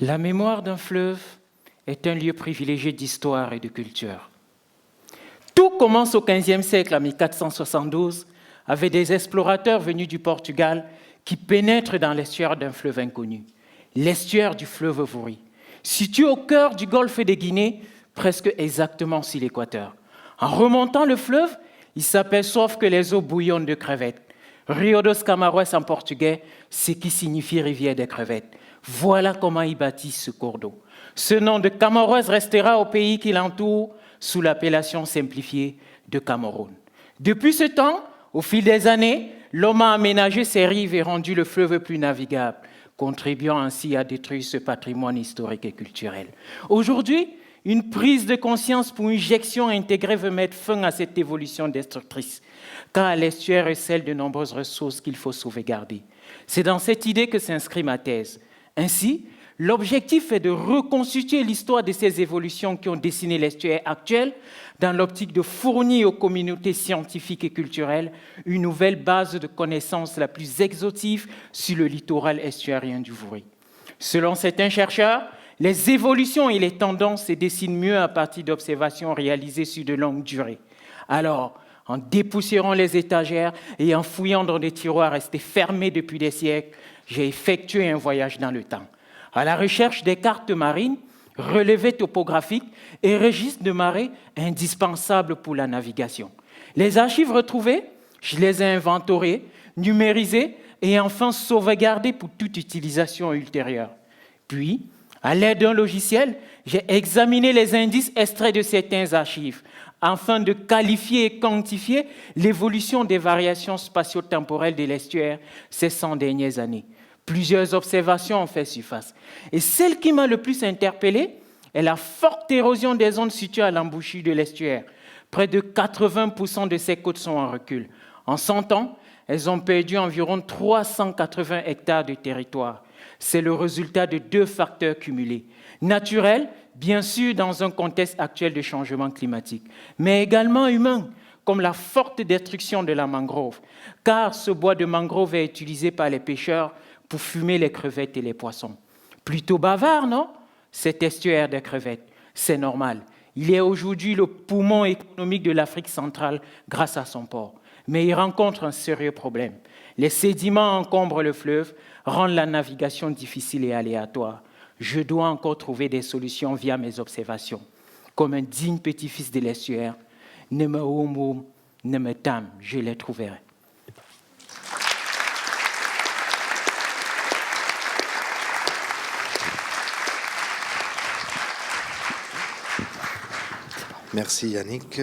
La mémoire d'un fleuve est un lieu privilégié d'histoire et de culture. Tout commence au XVe siècle, en 1472, avec des explorateurs venus du Portugal qui pénètrent dans l'estuaire d'un fleuve inconnu, l'estuaire du fleuve Vouri, situé au cœur du golfe de Guinée, presque exactement sur l'équateur. En remontant le fleuve, ils s'aperçoivent que les eaux bouillonnent de crevettes. Rio dos Camões en portugais, ce qui signifie rivière des crevettes. Voilà comment ils bâtissent ce cours d'eau. Ce nom de Camões restera au pays qui l'entoure sous l'appellation simplifiée de Cameroun. Depuis ce temps, au fil des années, l'homme a aménagé ses rives et rendu le fleuve plus navigable, contribuant ainsi à détruire ce patrimoine historique et culturel. Aujourd'hui, une prise de conscience pour une gestion intégrée veut mettre fin à cette évolution destructrice, car l'estuaire est celle de nombreuses ressources qu'il faut sauvegarder. C'est dans cette idée que s'inscrit ma thèse. Ainsi, l'objectif est de reconstituer l'histoire de ces évolutions qui ont dessiné l'estuaire actuel dans l'optique de fournir aux communautés scientifiques et culturelles une nouvelle base de connaissances la plus exhaustive sur le littoral estuarien du Vouri. Selon certains chercheurs, les évolutions et les tendances se dessinent mieux à partir d'observations réalisées sur de longues durées. Alors, en dépoussiérant les étagères et en fouillant dans des tiroirs restés fermés depuis des siècles, j'ai effectué un voyage dans le temps, à la recherche des cartes marines, relevés topographiques et registres de marée indispensables pour la navigation. Les archives retrouvées, je les ai inventoriées, numérisées et enfin sauvegardées pour toute utilisation ultérieure. Puis, à l'aide d'un logiciel, j'ai examiné les indices extraits de certains archives afin de qualifier et quantifier l'évolution des variations spatio-temporelles de l'estuaire ces 100 dernières années. Plusieurs observations ont fait surface. Et celle qui m'a le plus interpellé est la forte érosion des zones situées à l'embouchure de l'estuaire. Près de 80% de ces côtes sont en recul. En 100 ans, elles ont perdu environ 380 hectares de territoire. C'est le résultat de deux facteurs cumulés. Naturels, bien sûr, dans un contexte actuel de changement climatique, mais également humains, comme la forte destruction de la mangrove, car ce bois de mangrove est utilisé par les pêcheurs pour fumer les crevettes et les poissons. Plutôt bavard, non? Cet estuaire des crevettes, c'est normal. Il est aujourd'hui le poumon économique de l'Afrique centrale grâce à son port. Mais il rencontre un sérieux problème. Les sédiments encombrent le fleuve, rendent la navigation difficile et aléatoire. Je dois encore trouver des solutions via mes observations. Comme un digne petit-fils de l'estuaire, ne me houm, ne me tam, je les trouverai. Merci Yannick.